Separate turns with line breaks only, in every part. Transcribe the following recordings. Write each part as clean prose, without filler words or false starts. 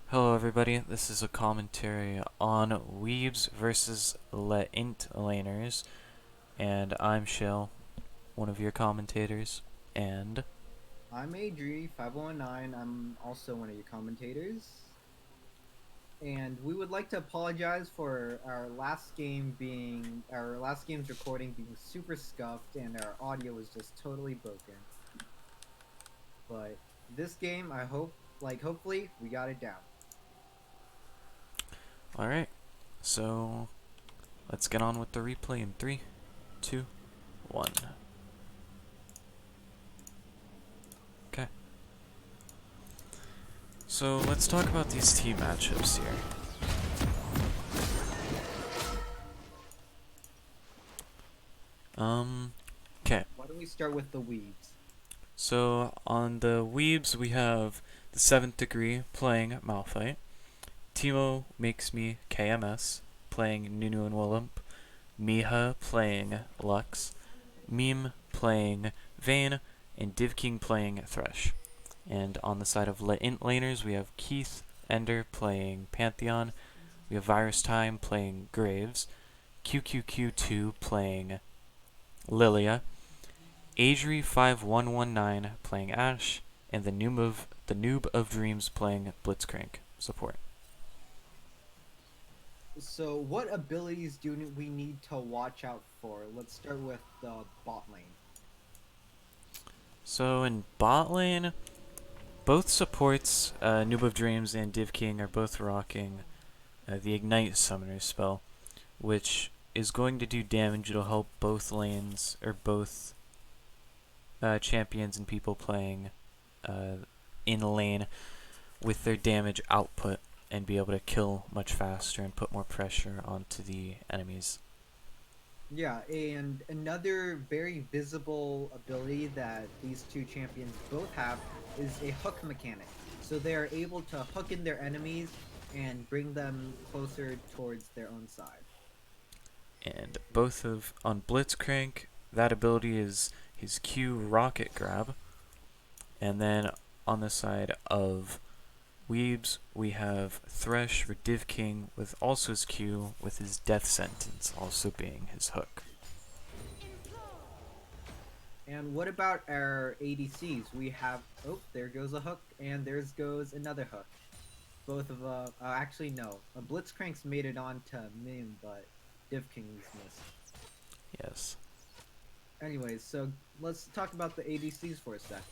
Hello everybody, this is a commentary on Weebs versus Int Laners, and I'm Shell, one of your commentators, and
I'm Adri519. I'm also one of your commentators. And we would like to apologize for our last game's recording being super scuffed and our audio was just totally broken. But this game, hopefully we got it down.
alright, so let's get on with the replay in 3, 2, 1. Okay, so let's talk about these team matchups here. Okay,
Why don't we start with the Weebs?
so on the Weebs we have TheSeventhDegree playing Malphite, TeemoMakesMeKms playing Nunu and Willump, Miha playing Lux, Meme playing Vayne, and DIVKING playing Thresh. And on the side of Int Laners, we have KeithEnder playing Pantheon, we have VirusTime playing Graves, qqqtwo playing Lilia, Adri5119 playing Ashe, and TheNoobOfDreams playing Blitzcrank support.
So, what abilities do we need to watch out for? Let's start with the bot lane.
So in bot lane, both supports, Noob of Dreams and DivKing, are both rocking the Ignite Summoner spell, which is going to do damage. It'll help both lanes, or both champions and people playing in lane with their damage output and be able to kill much faster and put more pressure onto the enemies.
Yeah, and another very visible ability that these two champions both have is a hook mechanic. So they are able to hook in their enemies and bring them closer towards their own side.
And both of on Blitzcrank, that ability is his Q Rocket Grab, and then on the side of Weebs, we have Thresh or DivKing with also his Q with his Death Sentence also being his hook.
And what about our ADCs? We have, oh, there goes a hook, and there goes another hook. Both of, actually, no. Blitzcrank's made it on to Mim, but DivKing's missed.
Yes.
Anyways, so let's talk about the ADCs for a sec.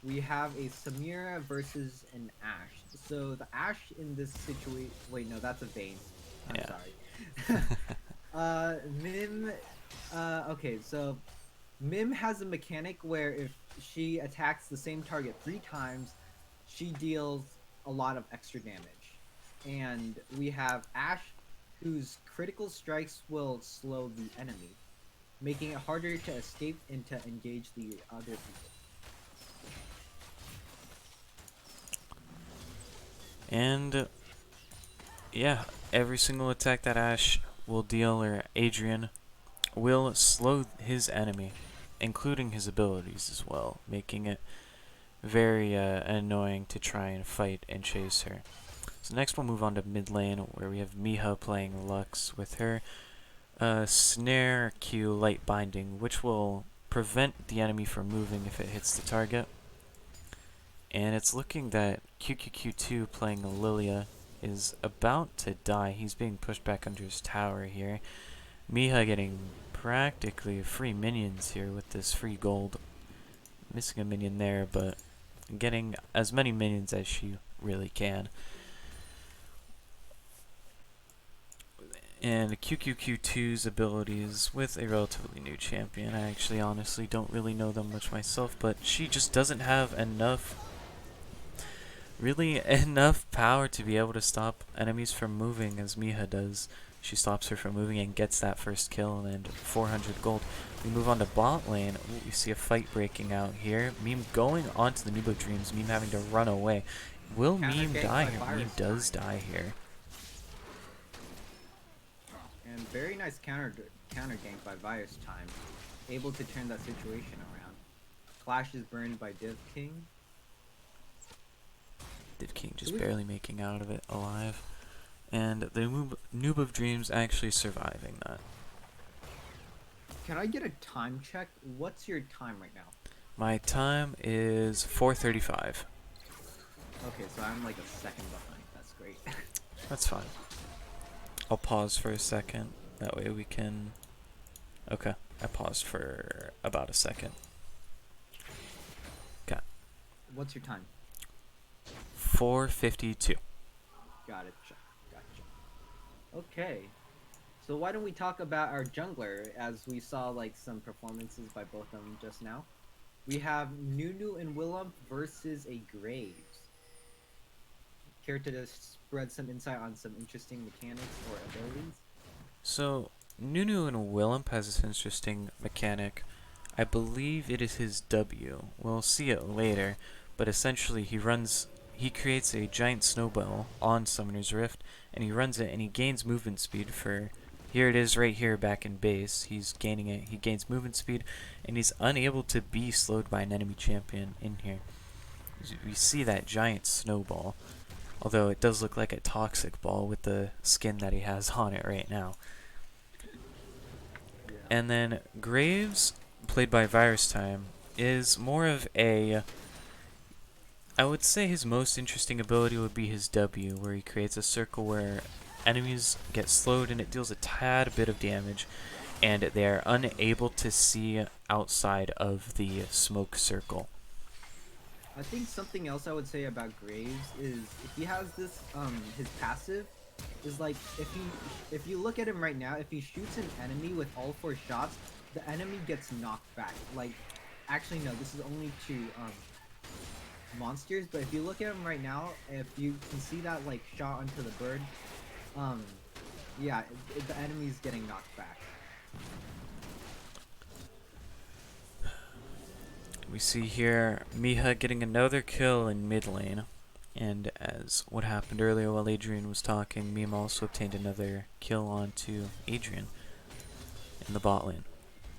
We have a Samira versus an Ashe. So the Ashe in this situation, wait, no, that's a Vayne. I'm
Yeah.
sorry. Mim. Okay, so Mim has a mechanic where if she attacks the same target 3 times, she deals a lot of extra damage. And we have Ashe, whose critical strikes will slow the enemy, making it harder to escape and to engage the other people.
And yeah, every single attack that Ashe will deal, or Adrian, will slow his enemy, including his abilities as well, making it very annoying to try and fight and chase her. So next we'll move on to mid lane, where we have Miha playing Lux with her Snare Q Light Binding, which will prevent the enemy from moving if it hits the target. And it's looking that qqqtwo playing Lilia is about to die. He's being pushed back under his tower here. Miha getting practically free minions here with this free gold. Missing a minion there, but getting as many minions as she really can. And qqqtwo's abilities with a relatively new champion. I actually honestly don't really know them much myself, but she just doesn't have enough power to be able to stop enemies from moving as Miha does. She stops her from moving and gets that first kill and 400 gold. We move on to bot lane. Ooh, we see a fight breaking out here. Meme going onto the TheNoobOfDreams. Meme having to run away. Will Meme die here? Meme does die here.
And very nice counter gank by VirusTime, able to turn that situation around. Flash is burned by DIVKING.
DIVKING just barely making out of it alive. And the Noob of Dreams actually surviving that.
Can I get a time check? What's your time right now?
My time is 4:35.
Okay, so I'm like a second behind. That's great.
That's fine. I'll pause for a second. That way we can... Okay, I paused for about a second. Okay.
What's your time?
4:52.
Got it. Gotcha. Okay. So why don't we talk about our jungler, as we saw like some performances by both of them just now. We have Nunu and Willump versus a Graves. Care to just spread some insight on some interesting mechanics or abilities?
So, Nunu and Willump has this interesting mechanic. I believe it is his W. We'll see it later, but essentially he creates a giant snowball on Summoner's Rift, and he runs it, and he gains movement speed for... Here it is right here back in base. He's gaining it. He gains movement speed, and he's unable to be slowed by an enemy champion in here. We see that giant snowball, although it does look like a toxic ball with the skin that he has on it right now.
Yeah.
And then Graves, played by VirusTime, is more of a... I would say his most interesting ability would be his W, where he creates a circle where enemies get slowed and it deals a tad bit of damage, and they are unable to see outside of the smoke circle.
I think something else I would say about Graves is he has this his passive is like if you look at him right now, if he shoots an enemy with all 4 shots, the enemy gets knocked back. Like, actually no, this is only to monsters, but if you look at him right now, if you can see that like shot onto the bird, yeah, the enemy's getting knocked back.
We see here Miha getting another kill in mid lane, and as what happened earlier while Adrian was talking, Meme also obtained another kill onto Adrian in the bot lane,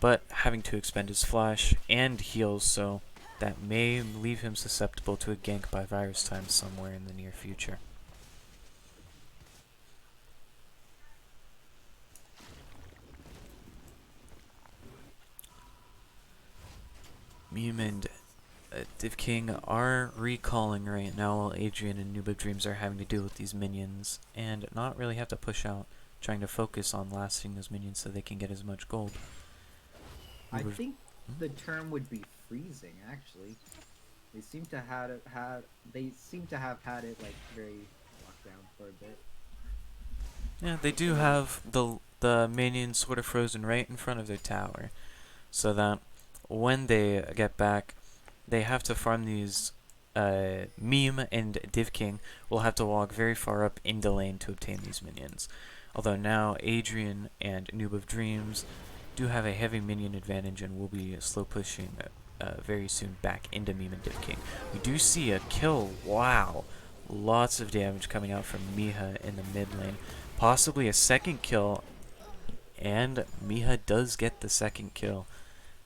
but having to expend his flash and heals, so that may leave him susceptible to a gank by VirusTime somewhere in the near future. Meme and DIVKING are recalling right now while Adrian and TheNoobOfDreams are having to deal with these minions and not really have to push out, trying to focus on lasting those minions so they can get as much gold.
I think the term would be freezing, actually. They seem to have had it like very locked down for a bit.
Yeah, they do have the minions sort of frozen right in front of their tower, so that when they get back, they have to farm these. Meme and DIVKING will have to walk very far up into lane to obtain these minions. Although now Adrian and TheNoobOfDreams do have a heavy minion advantage and will be slow pushing very soon back into Meme and DIVKING. We do see a kill. Wow, lots of damage coming out from Miha in the mid lane. Possibly a second kill, and Miha does get the second kill.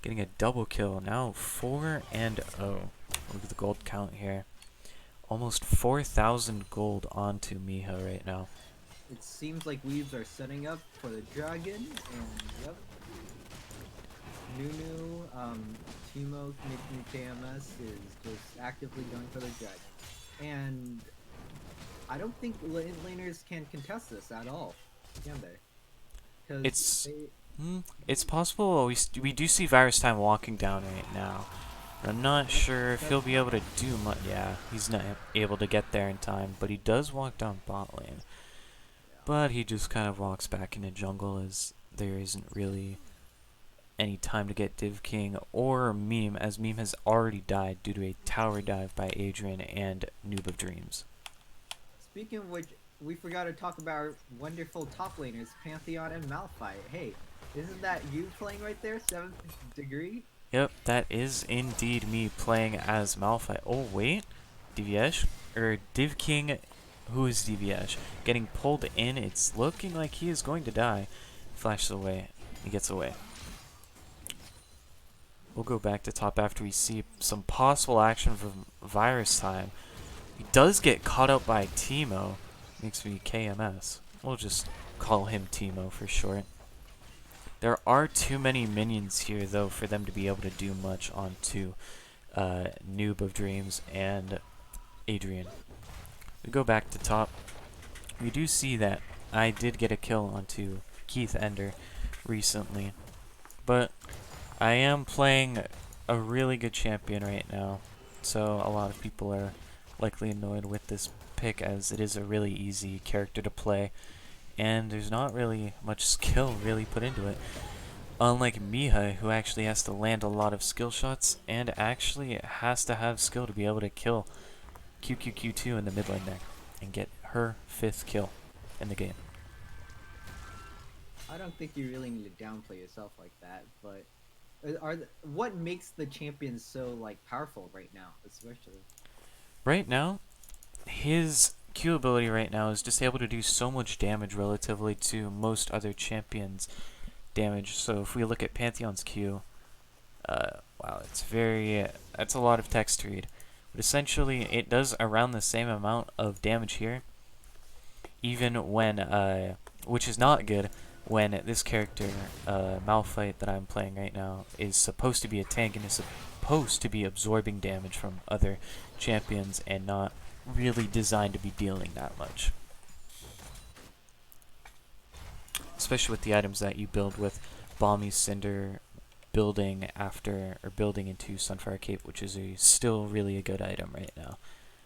Getting a double kill, now 4-0. Look at the gold count here. Almost 4,000 gold onto Miha right now.
It seems like Weebs are setting up for the dragon, and yep. Nunu, TeemoMakesMeKms is just actively going for the dragon. And I don't think Int Laners can contest this at all, can they?
It's possible. We do see VirusTime walking down right now. I'm not sure if he'll be able to do much. Yeah, he's not able to get there in time, but he does walk down bot lane. But he just kind of walks back into jungle as there isn't really any time to get DIVKING or Meme, as Meme has already died due to a tower dive by Adrian and TheNoobOfDreams.
Speaking of which, we forgot to talk about our wonderful top laners, Pantheon and Malphite. Hey, isn't that you playing right there, 7thDegree?
Yep, that is indeed me playing as Malphite. Oh wait, DVS or DIVKING, who is DVS, getting pulled in. It's looking like he is going to die. Flashes away. He gets away. We'll go back to top after we see some possible action from VirusTime. He does get caught up by TeemoMakesMeKms. We'll just call him Teemo for short. There are too many minions here, though, for them to be able to do much onto TheNoobOfDreams and Adrian. We go back to top. We do see that I did get a kill onto KeithEnder recently, but I am playing a really good champion right now, so a lot of people are likely annoyed with this pick as it is a really easy character to play, and there's not really much skill really put into it. Unlike Miha, who actually has to land a lot of skill shots and actually has to have skill to be able to kill qqqtwo in the mid lane there and get her 5th kill in the game.
I don't think you really need to downplay yourself like that, but what makes the champion so like powerful right now, especially?
Right now, his Q ability right now is just able to do so much damage relatively to most other champions' damage. So if we look at Pantheon's Q, wow, that's a lot of text to read. But essentially, it does around the same amount of damage here, even when, which is not good, when this character, Malphite, that I'm playing right now, is supposed to be a tank and is supposed to be absorbing damage from other champions and not really designed to be dealing that much. Especially with the items that you build with Balmy Cinder building after, or building into Sunfire Cape, which is still really a good item right now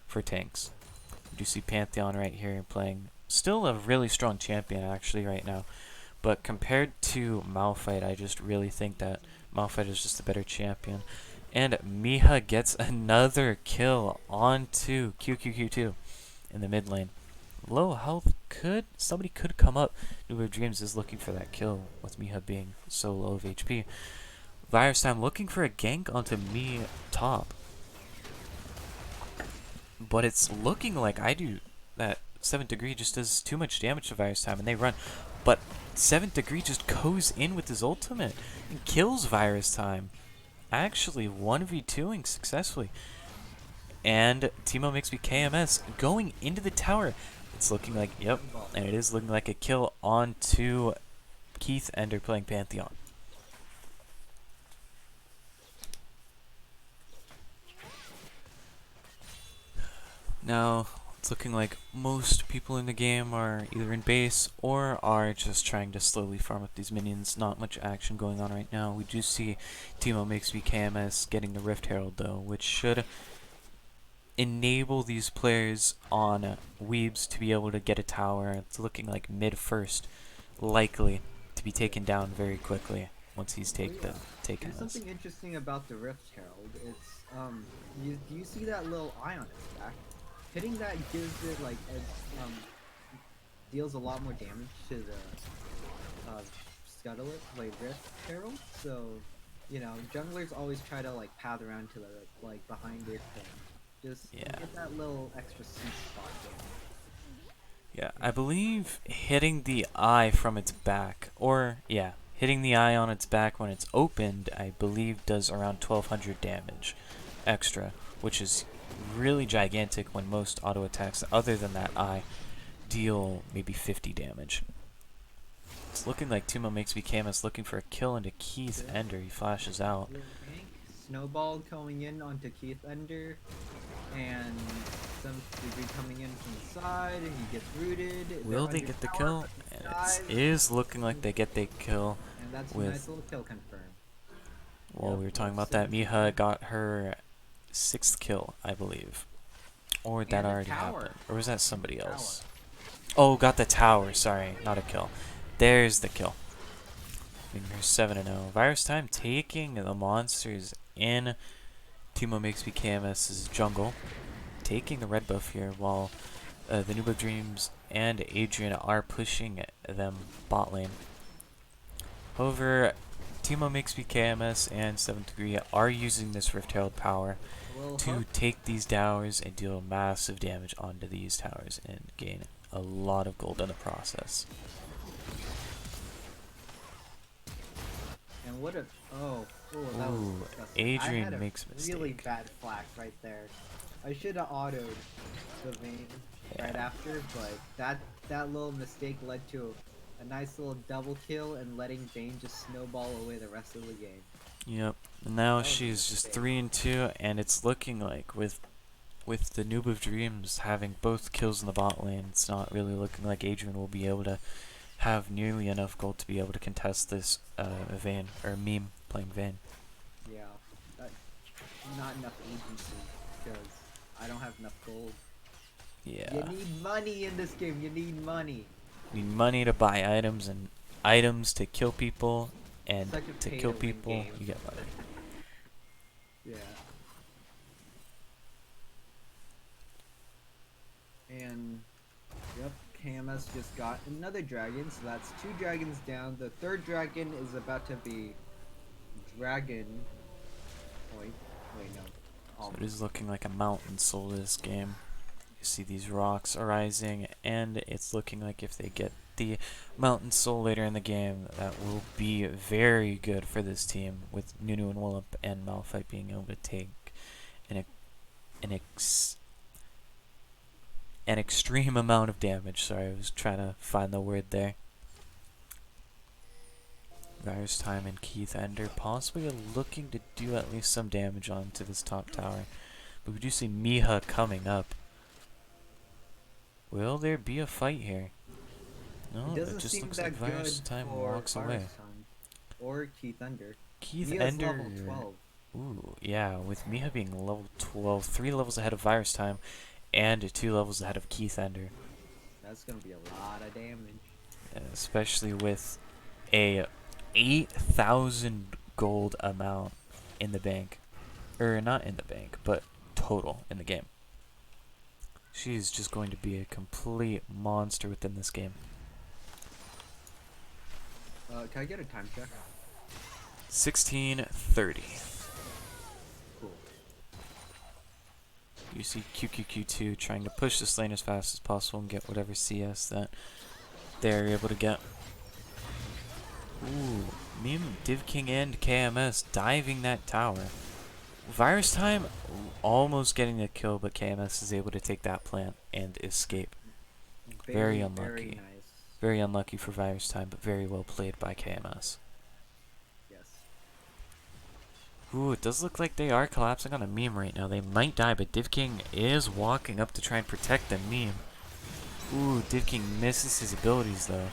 for tanks. You do see Pantheon right here playing still a really strong champion actually right now. But compared to Malphite, I just really think that Malphite is just a better champion. And Miha gets another kill onto qqqtwo in the mid lane. Low health, somebody could come up. TheNoobOfDreams is looking for that kill with Miha being so low of HP. VirusTime looking for a gank onto me top. But it's looking like that 7thDegree just does too much damage to VirusTime and they run. But 7thDegree just goes in with his ultimate and kills VirusTime. Actually 1v2ing successfully. And TeemoMakesMeKms going into the tower. It's looking like, yep, and it is looking like a kill onto KeithEnder playing Pantheon. Now, it's looking like most people in the game are either in base or are just trying to slowly farm up these minions. Not much action going on right now. We do see TeemoMakesMeKms getting the Rift Herald though, which should enable these players on Weebs to be able to get a tower. It's looking like mid first, likely to be taken down very quickly once he's taken
There's
this.
something interesting about the Rift Herald. It's do you see that little eye on its back? Hitting that gives it like deals a lot more damage to the Scuttlet, like Rift Herald. So, you know, junglers always try to like path around to the like behind it and just get that little extra sweet spot damage.
Yeah, I believe hitting the eye from its back, or hitting the eye on its back when it's opened, I believe does around 1200 damage extra, which is really gigantic when most auto attacks other than that eye deal maybe 50 damage. It's looking like TeemoMakesMeKms looking for a kill into KeithEnder. He flashes out.
Snowball going in onto KeithEnder, and 7thDegree coming in from the side, and he gets rooted.
Will they get the kill? And it is looking like they get the kill.
And that's a nice little kill confirmed.
Well, we were talking about that. Miha got her 6th kill, I believe. Or that already happened. Or was that somebody else? Oh, got the tower. Sorry, not a kill. There's the kill. We're 7-0. VirusTime taking the monsters in TeemoMakesMeKms' jungle. Taking the red buff here while TheNoobOfDreams and Adrian are pushing them bot lane. However, TeemoMakesMeKms and 7thDegree are using this Rift Herald power to take these towers and deal massive damage onto these towers and gain a lot of gold in the process.
And what if... Oh, Oh, that was
Ooh,
disgusting. I
Adrian
had a
makes a
really
mistake.
bad flash right there. I should have autoed the Vayne right
Yeah.
after, but that little mistake led to a nice little double kill and letting Vayne just snowball away the rest of the game.
Yep. Now
That was a
she's just
mistake.
3-2, and it's looking like with the Noob of Dreams having both kills in the bot lane, it's not really looking like Adrian will be able to have nearly enough gold to be able to contest this Vayne or meme playing Vayne.
Yeah, that, not enough agency because I don't have enough gold.
Yeah.
You need money in this game. You need money.
You need money to buy items and items to kill people, and
Such a
to
pay
kill
to win
people
game.
you get money.
Yeah. And yep, KMS just got another dragon, so that's 2 dragons down. The 3rd dragon is about to be dragon point. Wait, no.
So it is looking like a mountain soul this game. You see these rocks arising, and it's looking like if they get the mountain soul later in the game, that will be very good for this team, with Nunu and Willip and Malphite being able to take an extreme amount of damage. Sorry, I was trying to find the word there. VirusTime and KeithEnder possibly looking to do at least some damage onto this top tower. But we do see Miha coming up. Will there be a fight here? No,
It doesn't
it just
seem
looks
that
like
good
VirusTime
for
walks away.
VirusTime or KeithEnder. Mia's
KeithEnder.
level 12.
Ooh, yeah, with Miha being level 12, 3 levels ahead of VirusTime, and 2 levels ahead of KeithEnder.
That's gonna be a lot of damage.
Especially with a 8,000 gold amount in the bank. Or not in the bank, but total in the game. She's just going to be a complete monster within this game.
Can I get a time check?
16:30.
Cool.
You see qqqtwo trying to push this lane as fast as possible and get whatever CS that they're able to get. Ooh, Meme, DIVKING, and KMS diving that tower. VirusTime almost getting a kill, but KMS is able to take that plant and escape. Very unlucky.
Very nice.
Very unlucky for VirusTime, but very well played by KMS.
Yes.
Ooh, it does look like they are collapsing on a meme right now. They might die, but DIVKING is walking up to try and protect the meme. Ooh, DIVKING misses his abilities though.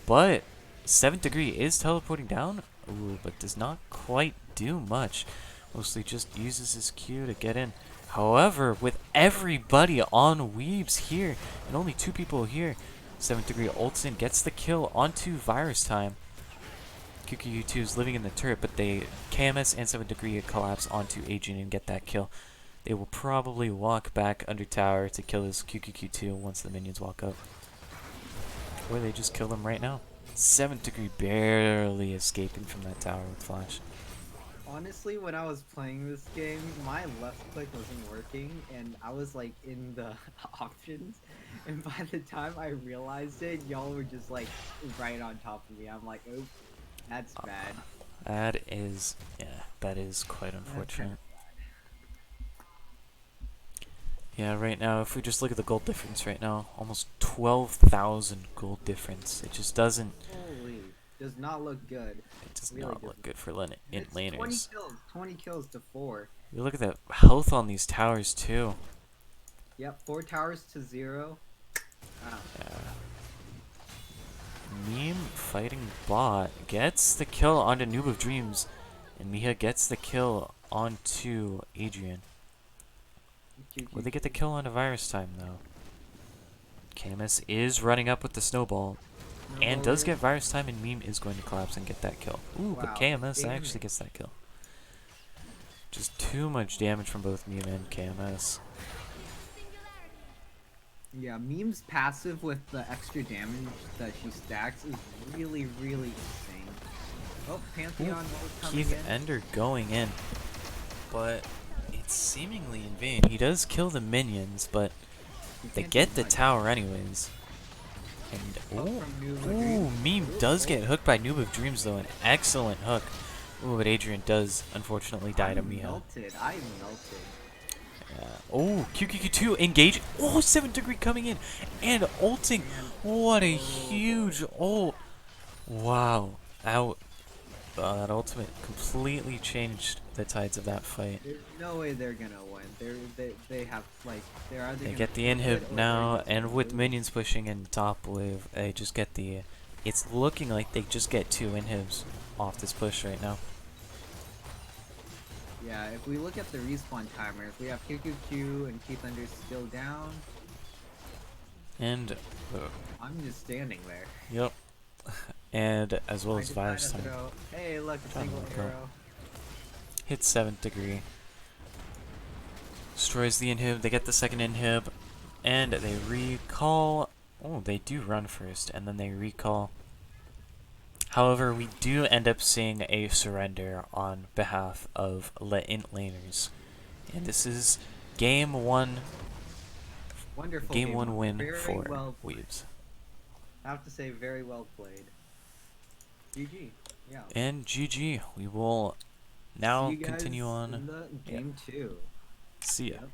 But 7thDegree is teleporting down. Ooh, but does not quite do much. Mostly just uses his Q to get in. However, with everybody on Weebs here, and only 2 people here, 7thDegree ults in, gets the kill onto VirusTime. qqqtwo is living in the turret, but they KMS and 7thDegree collapse onto Adrian and get that kill. They will probably walk back under tower to kill his qqqtwo once the minions walk up. Or they just kill them right now. 7thDegree barely escaping from that tower with flash.
Honestly, when I was playing this game, my left click wasn't working, and I was like in the options, and by the time I realized it, y'all were just like right on top of me. I'm like, oh, that's bad.
That is, yeah, that is quite unfortunate. Yeah, right now, if we just look at the gold difference right now, almost 12,000 gold difference. It just doesn't.
Holy, does not look good.
It does
Really
not look good for Int Laners.
20 kills to 4.
You look at the health on these towers too.
Yep, 4 towers to 0. Wow.
Yeah. Meme fighting bot gets the kill onto Noob of Dreams, and Miha gets the kill onto Adrian. Will they get the kill onto VirusTime though? KMS is running up with the snowball, and does get VirusTime, and Meme is going to collapse and get that kill. Ooh, but KMS actually gets that kill. Just too much damage from both Meme and KMS.
Yeah, Meme's passive with the extra damage that she stacks is really, really insane. Oh, Pantheon coming in.
KeithEnder going in, but it's seemingly in vain. He does kill the minions, but they get the tower anyways. And ooh, Meme does get hooked by Noob of Dreams though, an excellent hook. Ooh, but Adrian does unfortunately die to
I'm
Miha.
melted. I'm melted.
Oh, qqqtwo engage. Oh, 7th Degree coming in and ulting.
And
What a
oh boy.
huge ult. Wow. Out. That ultimate completely changed the tides of that fight.
There's no way they're gonna win. They have like they're either
They
gonna
get the
kill it
inhib
or they're
now,
just gonna
and with
lose.
minions pushing in top wave, they just get the. It's looking like they just get 2 inhibs off this push right now.
Yeah, if we look at the respawn timers, we have qqqtwo and KeithEnder still down.
And.
I'm just standing there.
Yep. And as well
I
as
decide to
VirusTime.
throw. Hey, look, a
Oh,
single
go.
arrow.
Hits 7th Degree. Destroys the inhib. They get the second inhib. And they recall. Oh, they do run first, and then they recall. However, we do end up seeing a surrender on behalf of Int Laners. And this is game 1.
Wonderful
Game 1 win
Very
for
well played.
Weebs.
I have to say, very well played. GG. Yeah.
And GG. We will now
See you guys
continue on.
in the game 2.
See ya.
Yep.